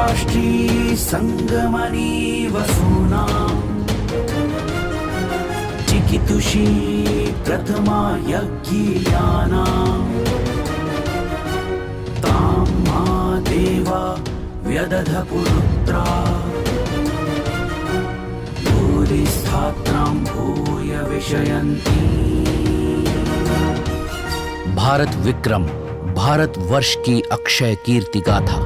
राष्ट्री संगमनी वसूनां चिकितुषी प्रथमा यज्ञियानां तां मा देवा व्यदध पुरुत्रा भूरिस्थात्रां भूय विषयन्ति। भारत विक्रम, भारत वर्ष की अक्षय कीर्ति गाथा।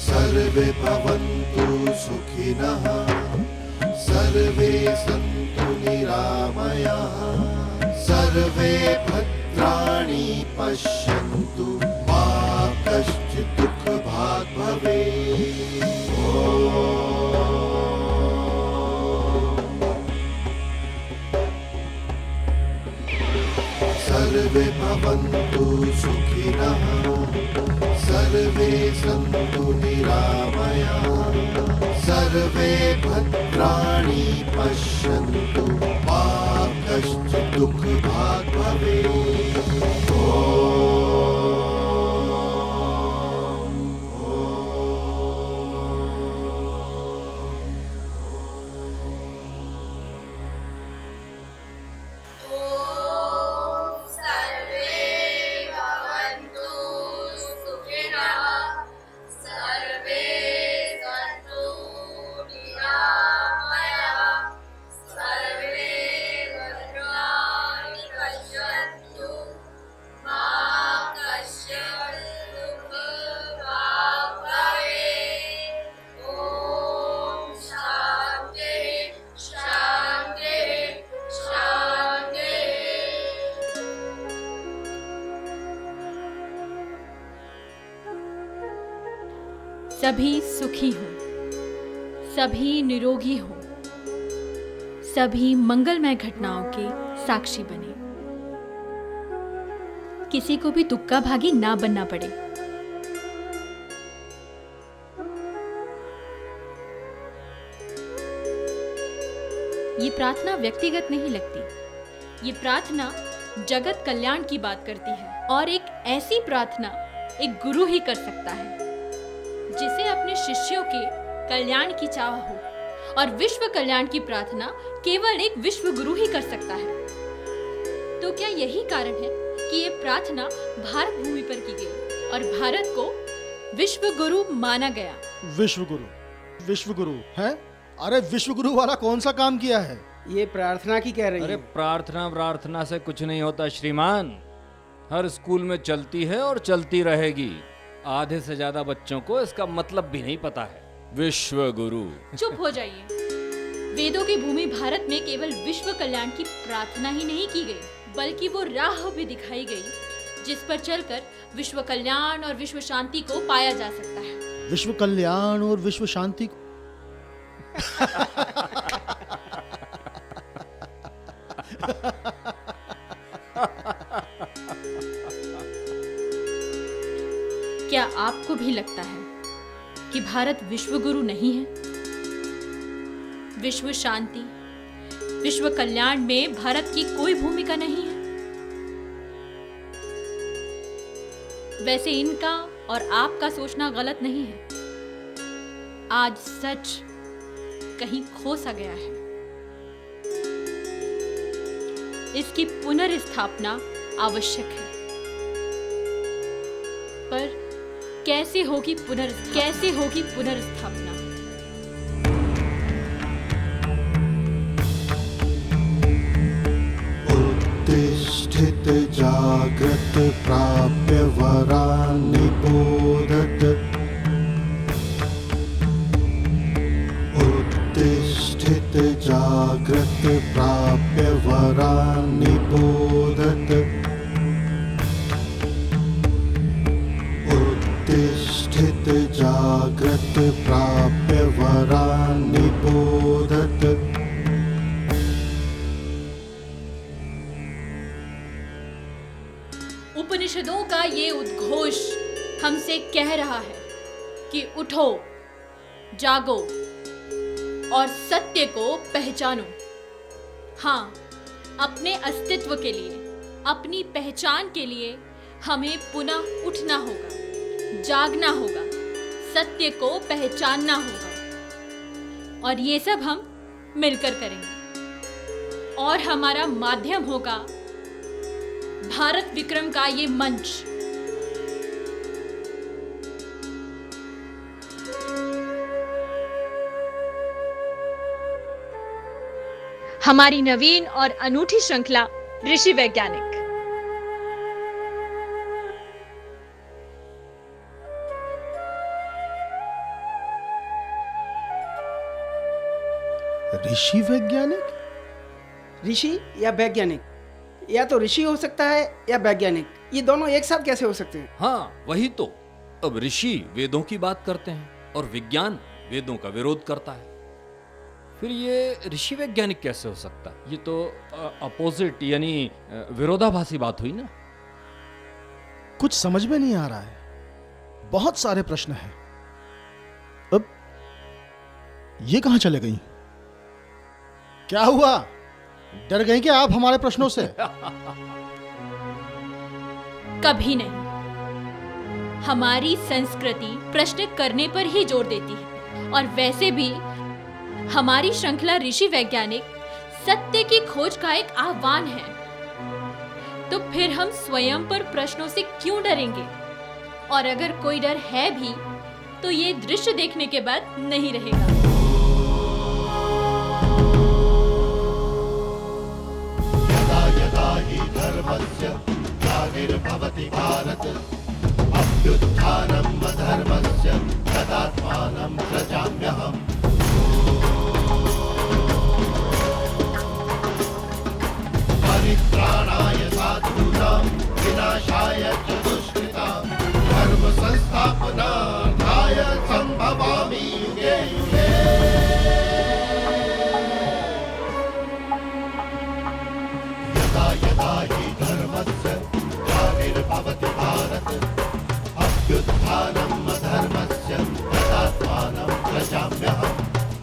सर्वे भवन्तु सुखिनः, सर्वे सन्तु निरामयाः, सर्वे भद्राणि पश्यन्तु, मा कश्चित् दुःखभाग् भवेत्। सर्वे भवन्तु सुखिनः, सर्वे सन्तु निरामयाः, सर्वे भद्राणि पश्यन्तु, मा कश्चित् दुःखभाग् भवेत्। सभी सुखी हो, सभी निरोगी हो, सभी मंगलमय घटनाओं के साक्षी बने, किसी को भी दुख का भागी ना बनना पड़े। ये प्रार्थना व्यक्तिगत नहीं लगती, ये प्रार्थना जगत कल्याण की बात करती है। और एक ऐसी प्रार्थना एक गुरु ही कर सकता है जिसे अपने शिष्यों के कल्याण की चाह हो, और विश्व कल्याण की प्रार्थना केवल एक विश्व गुरु ही कर सकता है। तो क्या यही कारण है कि ये प्रार्थना भारत भूमि पर की गई और भारत को विश्व गुरु माना गया? विश्व गुरु है? अरे विश्व गुरु वाला कौन सा काम किया है? ये प्रार्थना की कह रही है। अरे प्रार्थना से कुछ नहीं होता श्रीमान, हर स्कूल में चलती है और चलती रहेगी। आधे से ज्यादा बच्चों को इसका मतलब भी नहीं पता है। विश्व गुरु। चुप हो जाइए। वेदों की भूमि भारत में केवल विश्व कल्याण की प्रार्थना ही नहीं की गई, बल्कि वो राह भी दिखाई गई जिस पर चलकर विश्व कल्याण और विश्व शांति को पाया जा सकता है। विश्व कल्याण और विश्व शांति को क्या आपको भी लगता है कि भारत विश्व गुरु नहीं है? विश्व शांति, विश्व कल्याण में भारत की कोई भूमिका नहीं है? वैसे इनका और आपका सोचना गलत नहीं है। आज सच कहीं खो सा गया है। इसकी पुनर्स्थापना आवश्यक है, पर कैसे होगी पुनर्स्थापना? उत्तिष्ठित जागृत प्राप्य वरान् निबोधत। उत्तिष्ठित जागृत प्राप्य वरान् निबोधत। उत्तिष्ठित जागृत प्राप्य वरान् निबोधत। उपनिषदों का ये उद्घोष हमसे कह रहा है कि उठो, जागो और सत्य को पहचानो। हाँ, अपने अस्तित्व के लिए, अपनी पहचान के लिए हमें पुनः उठना होगा, जागना होगा, सत्य को पहचानना होगा और ये सब हम मिलकर करेंगे। और हमारा माध्यम होगा भारत विक्रम का ये मंच। हमारी नवीन और अनूठी श्रृंखला ऋषि वैज्ञानिक। ऋषि वैज्ञानिक? ऋषि या वैज्ञानिक, या तो ऋषि हो सकता है या वैज्ञानिक, ये दोनों एक साथ कैसे हो सकते हैं? हाँ वही तो। अब ऋषि वेदों की बात करते हैं और विज्ञान वेदों का विरोध करता है, फिर ये ऋषि वैज्ञानिक कैसे हो सकता है? ये तो अपोजिट यानी विरोधाभासी बात हुई ना। कुछ समझ में नहीं आ रहा है, बहुत सारे प्रश्न हैं। अब ये कहां चले गई? क्या हुआ, डर गई क्या आप हमारे प्रश्नों से? कभी नहीं। हमारी संस्कृति प्रश्न करने पर ही जोर देती है और वैसे भी हमारी श्रृंखला ऋषि वैज्ञानिक सत्य की खोज का एक आह्वान है। तो फिर हम स्वयं पर प्रश्नों से क्यों डरेंगे? और अगर कोई डर है भी तो ये दृश्य देखने के बाद नहीं रहेगा। धर्मस्य ग्लानिर्भवति भारत अभ्युत्थानम् अधर्मस्य तदात्मानं सृजाम्यहम्। परित्राणाय साधूनां विनाशाय च दुष्कृतां धर्म संस्थापनार्थाय संभवामि युगे युगे। यदा यदा हि धर्मस्य ग्लानिर्भवति भारत अभ्युत्थानम् अधर्मस्य तदात्मानं सृजाम्यहम्।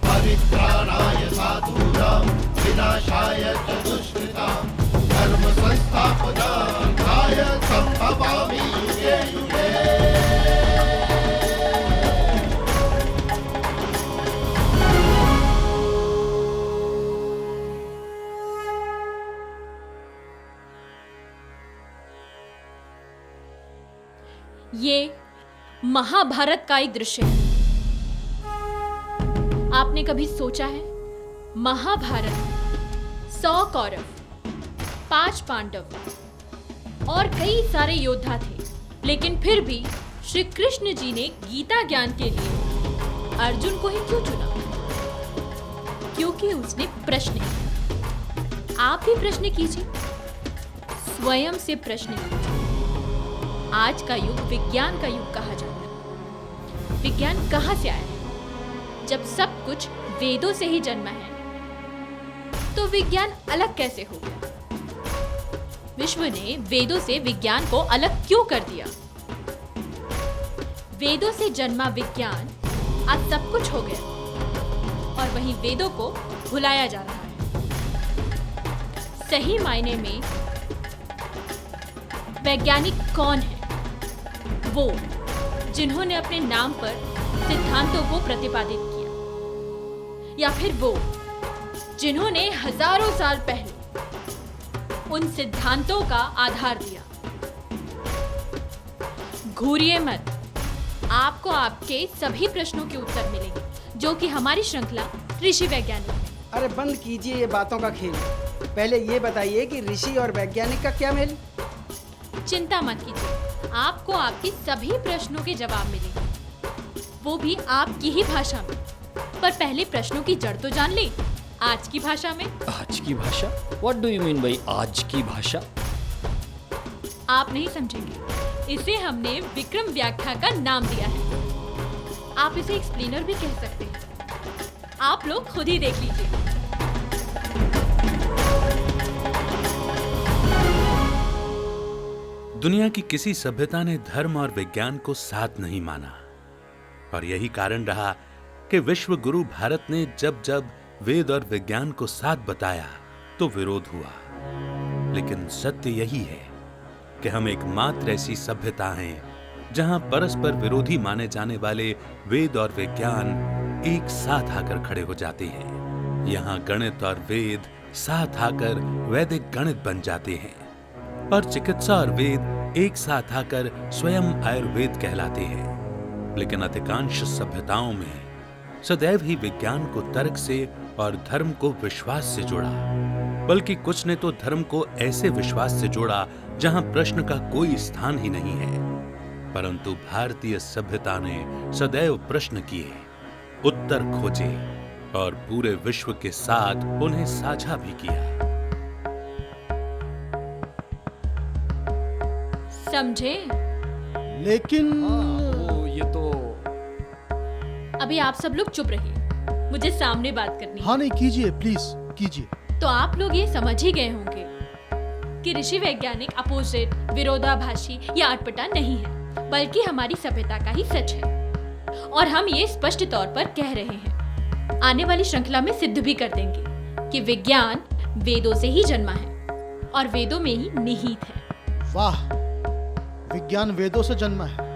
परित्राणाय साधूनां विनाशाय च दुष्कृतां धर्म संस्थापनार्थाय संभवामि युगे युगे। ये महाभारत का एक दृश्य है। आपने कभी सोचा है, महाभारत 100 कौरव, 5 पांडव और कई सारे योद्धा थे, लेकिन फिर भी श्री कृष्ण जी ने गीता ज्ञान के लिए अर्जुन को ही क्यों चुना? क्योंकि उसने प्रश्न किए। आप भी प्रश्न कीजिए, स्वयं से प्रश्न कीजिए। आज का युग विज्ञान का युग कहा जाता है। विज्ञान कहाँ से आया है? जब सब कुछ वेदों से ही जन्मा है, तो विज्ञान अलग कैसे हो गया? विश्व ने वेदों से विज्ञान को अलग क्यों कर दिया? वेदों से जन्मा विज्ञान आज सब कुछ हो गया और वहीं वेदों को भुलाया जा रहा है। सही मायने में वैज्ञानिक कौन है? वो जिन्होंने अपने नाम पर सिद्धांतों को प्रतिपादित किया, या फिर वो जिन्होंने हजारों साल पहले उन सिद्धांतों का आधार दिया। घूरिए मत, आपको आपके सभी प्रश्नों के उत्तर मिलेंगे, जो कि हमारी श्रृंखला ऋषि वैज्ञानिक है। अरे बंद कीजिए ये बातों का खेल, पहले ये बताइए कि ऋषि और वैज्ञानिक का क्या मेल? चिंता मत कीजिए, आपको आपके सभी प्रश्नों के जवाब मिलेंगे, वो भी आपकी ही भाषा में। पर पहले प्रश्नों की जड़ तो जान ले, आज की भाषा में। आज की भाषा? What do you mean by आज की भाषा? आप नहीं समझेंगे, इसे हमने विक्रम व्याख्या का नाम दिया है। आप इसे एक्सप्लेनर भी कह सकते हैं। आप लोग खुद ही देख लीजिए। दुनिया की किसी सभ्यता ने धर्म और विज्ञान को साथ नहीं माना और यही कारण रहा कि विश्व गुरु भारत ने जब जब वेद और विज्ञान को साथ बताया तो विरोध हुआ। लेकिन सत्य यही है कि हम एकमात्र ऐसी सभ्यता हैं जहां परस्पर विरोधी माने जाने वाले वेद और विज्ञान एक साथ आकर खड़े हो जाते हैं। यहाँ गणित और वेद साथ आकर वैदिक गणित बन जाते हैं और चिकित्सा और वेद एक साथ आकर स्वयं आयुर्वेद कहलाते हैं। लेकिन अधिकांश सभ्यताओं में सदैव ही विज्ञान को तर्क से और धर्म को विश्वास से जोड़ा, बल्कि कुछ ने तो धर्म को ऐसे विश्वास से जोड़ा जहां प्रश्न का कोई स्थान ही नहीं है। परंतु भारतीय सभ्यता ने सदैव प्रश्न किए, उत्तर खोजे और पूरे विश्व के साथ उन्हें साझा भी किया। समझे? लेकिन ये तो अभी आप सब लोग चुप रहिए, मुझे सामने बात करनी है। हाँ नहीं, कीजिए प्लीज कीजिए। तो आप लोग ये समझ ही गए होंगे कि ऋषि वैज्ञानिक अपोजिट, विरोधाभासी या अटपटा नहीं है, बल्कि हमारी सभ्यता का ही सच है। और हम ये स्पष्ट तौर पर कह रहे हैं, आने वाली श्रृंखला में सिद्ध भी कर देंगे कि विज्ञान वेदों से ही जन्मा है और वेदों में ही निहित है। वाह, विज्ञान वेदों से जन्मा है।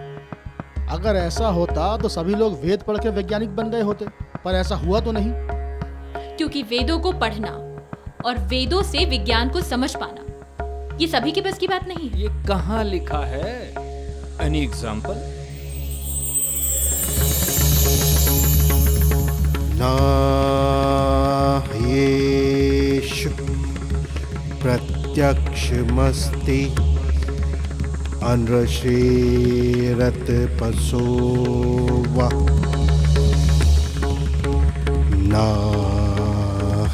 अगर ऐसा होता तो सभी लोग वेद पढ़ के वैज्ञानिक बन गए होते, पर ऐसा हुआ तो नहीं। क्योंकि वेदों को पढ़ना और वेदों से विज्ञान को समझ पाना ये सभी के बस की बात नहीं है। ये कहाँ लिखा है? Any example? नाह्येषु प्रत्यक्षमस्ति अनृषेरतपसो वा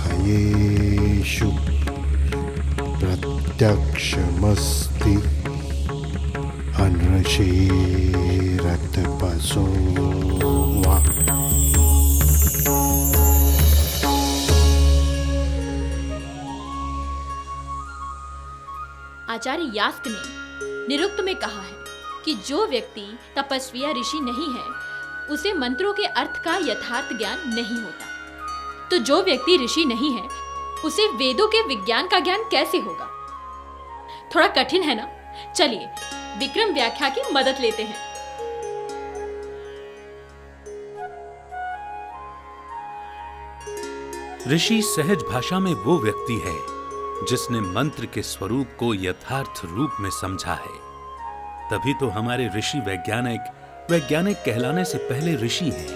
नाह्येषु प्रत्यक्षमस्ति अनृषेरतपसो वा। आचार्य यास्क ने निरुक्त में कहा है कि जो व्यक्ति तपस्वी या ऋषि नहीं है उसे मंत्रों के अर्थ का यथार्थ ज्ञान नहीं होता। तो जो व्यक्ति ऋषि नहीं है उसे वेदों के विज्ञान का ज्ञान कैसे होगा? थोड़ा कठिन है ना? चलिए विक्रम व्याख्या की मदद लेते हैं। ऋषि सहज भाषा में वो व्यक्ति है जिसने मंत्र के स्वरूप को यथार्थ रूप में समझा है। तभी तो हमारे ऋषि वैज्ञानिक कहलाने से पहले ऋषि हैं।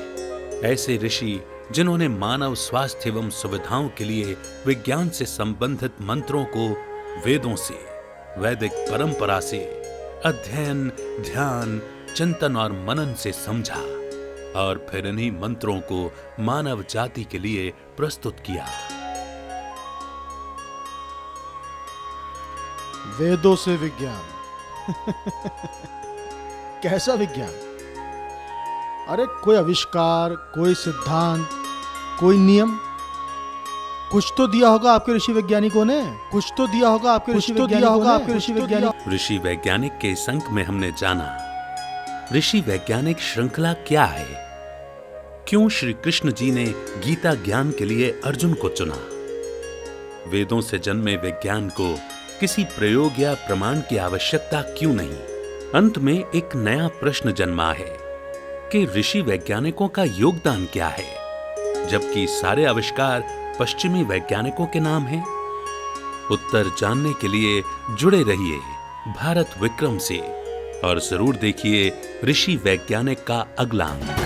ऐसे ऋषि जिन्होंने मानव स्वास्थ्य एवं सुविधाओं के लिए विज्ञान से संबंधित मंत्रों को वेदों से, वैदिक परंपरा से, अध्ययन, ध्यान, चिंतन और मनन से समझा और फिर इन्हीं मंत्रों को मानव जाति के लिए प्रस्तुत किया। वेदों से विज्ञान कैसा विज्ञान? अरे कोई आविष्कार, कोई सिद्धांत, कोई नियम, कुछ तो दिया होगा आपके ऋषि वैज्ञानिकों ने, कुछ तो दिया होगा आपके ऋषि वैज्ञानिक। ऋषि वैज्ञानिक के इस अंक में हमने जाना ऋषि वैज्ञानिक श्रृंखला क्या है, क्यों श्री कृष्ण जी ने गीता ज्ञान के लिए अर्जुन को चुना, वेदों से जन्मे विज्ञान को किसी प्रयोग या प्रमाण की आवश्यकता क्यों नहीं। अंत में एक नया प्रश्न जन्मा है कि ऋषि वैज्ञानिकों का योगदान क्या है, जबकि सारे आविष्कार पश्चिमी वैज्ञानिकों के नाम हैं। उत्तर जानने के लिए जुड़े रहिए भारत विक्रम से और जरूर देखिए ऋषि वैज्ञानिक का अगला अंक।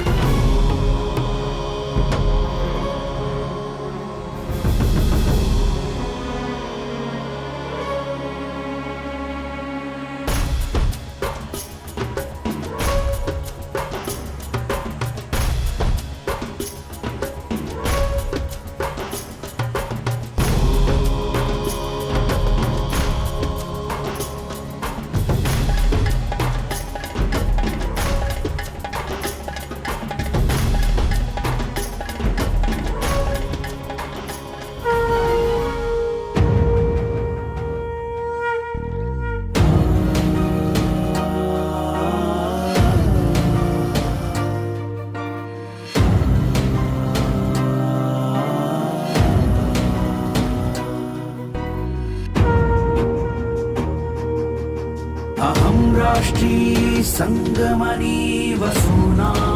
राष्ट्री संगमनी वसूनां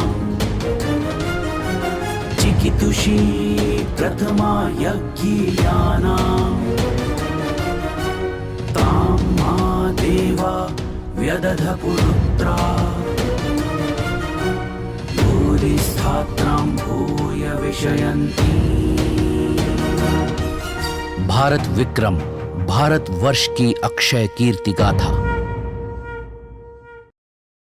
चिकितुषी प्रथमा यज्ञियानां तां मा देवा व्यदध पुरुत्रा भूरिस्थात्रां भूय विषयन्ति। भारत विक्रम भारतवर्ष की अक्षय कीर्ति गाथा।